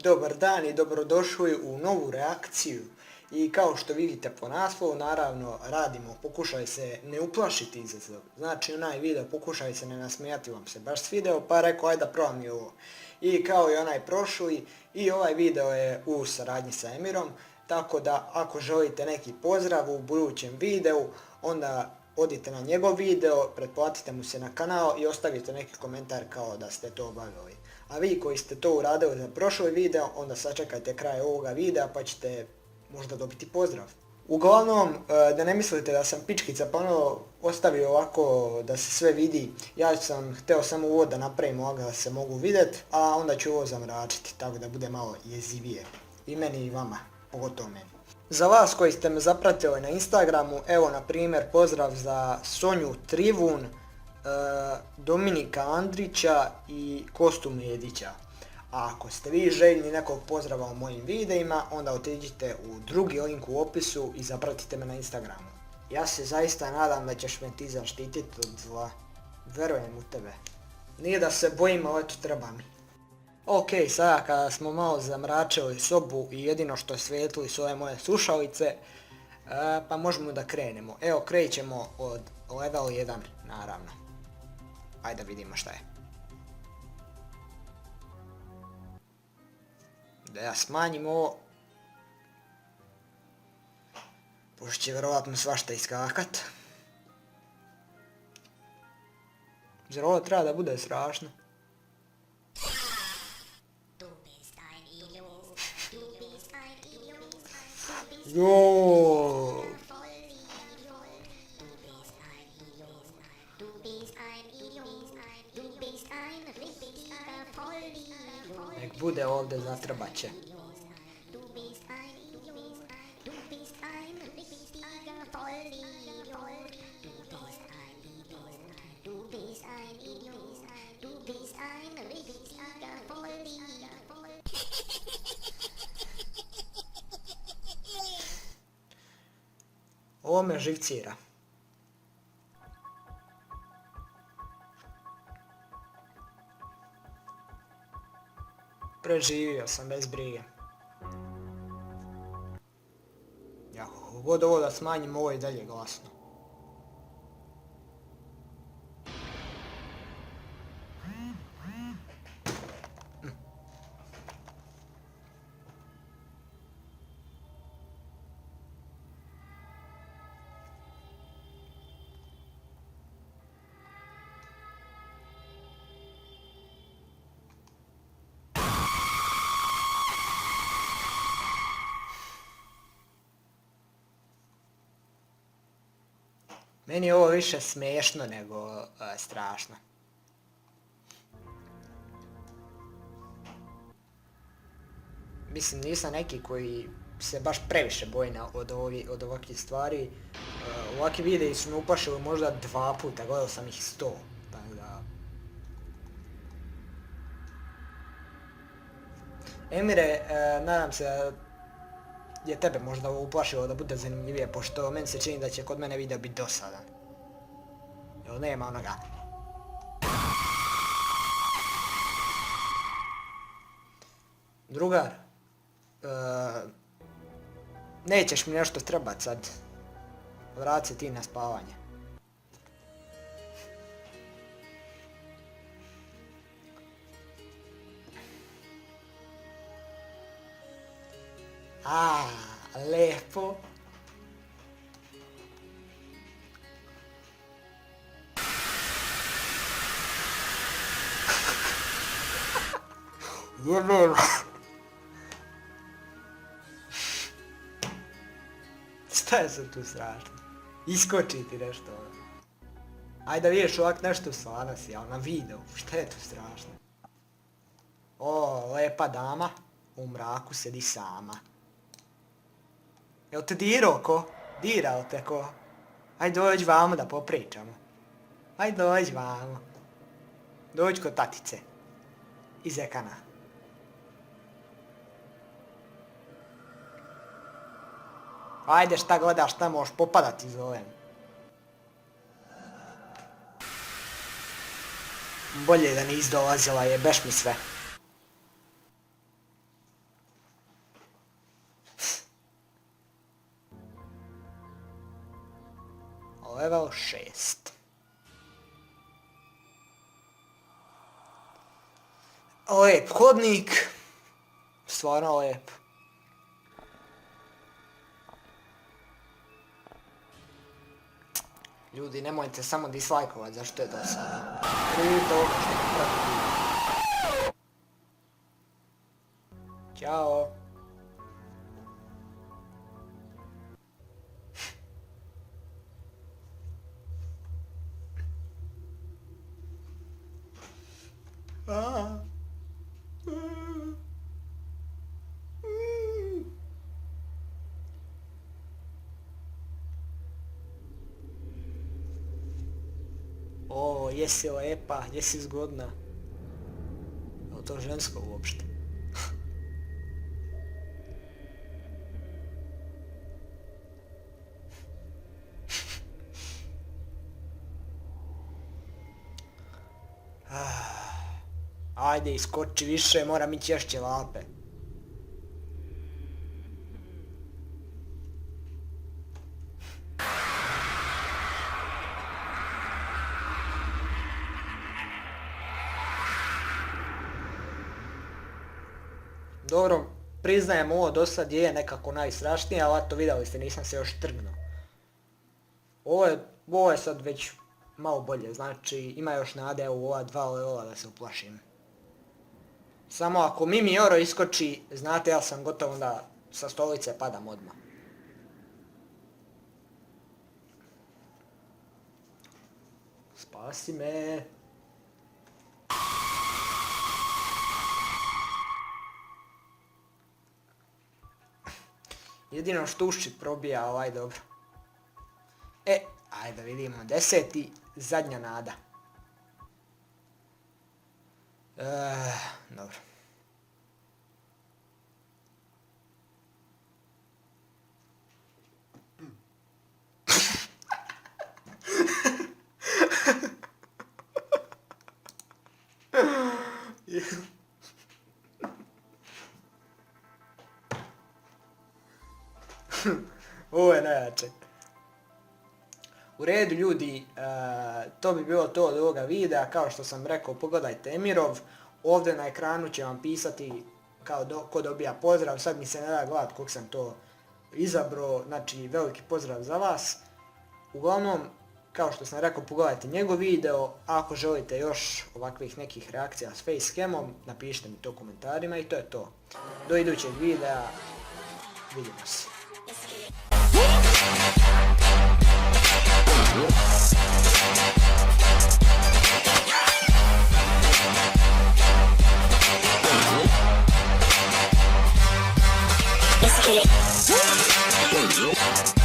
Dobar dan i dobrodošli u novu reakciju. I kao što vidite po naslovu, naravno radimo, pokušaj se ne uplašiti izazov. Znači onaj video, pokušaj se ne nasmijati, vam se baš svideo, pa rekao ajde da probam i ovo. I kao i onaj prošli, i ovaj video je u saradnji sa Emirom, tako da ako želite neki pozdrav u budućem videu, onda odite na njegov video, pretplatite mu se na kanal i ostavite neki komentar kao da ste to obavili. A vi koji ste to uradili za prošli video, onda sačekajte kraj ovoga videa pa ćete možda dobiti pozdrav. Uglavnom, da ne mislite da sam pičkica pa ono ostavio ovako da se sve vidi, ja sam htio samo uvod da napravim ovako da se mogu vidjeti, a onda ću ovo zamračiti tako da bude malo jezivije. I meni i vama, pogotovo meni. Za vas koji ste me zapratili na Instagramu, evo na primjer pozdrav za Sonju Trivun, Dominika Andrića i Kostu Medića. A ako ste vi željni nekog pozdrava u mojim videima, onda otiđite u drugi link u opisu i zapratite me na Instagramu. Ja se zaista nadam da ćeš me ti zaštititi od zla. Verujem u tebe. Nije da se bojim, ali eto treba mi. Ok, sada kada smo malo zamračili sobu i jedino što svijetli su ove moje slušalice, pa možemo da krenemo. Evo, krećemo od level 1, naravno. Ajde da vidimo šta je. Da ja smanjim ovo. Pošto će vjerovatno svašta iskakat. Zar ovo treba da bude strašno? Joooo. Nek bude ovdje, zatrebat će. Ovo me živcira. Preživio sam bez brige. Ja, god ovo da smanjim, ovo je dalje glasno. Meni je ovo više smiješno nego strašno. Mislim, nisam neki koji se baš previše boji od ovakvih stvari. Ovakvi videi su me uplašili možda 2 puta, gledao sam ih 100. Tako da... Emire, nadam se da je tebe možda ovo uplašilo da bude zanimljivije, pošto meni se čini da će kod mene video biti dosadan. Jel nema onoga? Drugar, nećeš mi nešto trebat sad. Vrat se ti na spavanje. Lepo. Jebeno. Šta je sad tu strašno? Iskoči ti nešto. Ajde da vidiš ovak nešto slana si, ali na video. Šta je tu strašno? O, lepa dama. U mraku sedi sama. Jel te dirao ko? Dirao te ko? Ajde dođi vamo da popričamo. Ajde dođi vamo. Dođi kod tatice. Iz ekana. Ajde šta gledaš, šta možeš popadati zovem. Bolje da nis dolazila, jebeš mi sve. level 6. Lep hodnik. Stvarno lep. Ljudi, nemojte samo dislajkovat, zašto je dosadno. Vidite ovo što je pravi. Ćao. O, jesi lepa, jesi zgodna. Je li to žensko uopšte? Ajde, iskoči više, moram ići još ćevape. Dobro, priznajem, ovo dosad je nekako najstrašnije, ali eto vidjeli ste, nisam se još trgnuo. Ovo je sad već malo bolje, znači ima još nade u ova 2 levela da se uplašim. Samo ako Mimi Oro iskoči, znate, ja sam gotov, onda sa stolice padam odmah. Spasi me. Jedino štuščit probija, ovaj dobro. Ajde vidimo, 10. zadnja nada. Dobro. Ovo je najjače. U redu ljudi, to bi bilo to od ovoga videa. Kao što sam rekao, pogledajte Emirov. Ovdje na ekranu će vam pisati ko dobija pozdrav. Sad mi se ne da gledat koliko sam to izabrao. Znači, veliki pozdrav za vas. Uglavnom, kao što sam rekao, pogledajte njegov video. Ako želite još ovakvih nekih reakcija s facecamom, napišite mi to u komentarima i to je to. Do idućeg videa, vidimo se. Let's get it.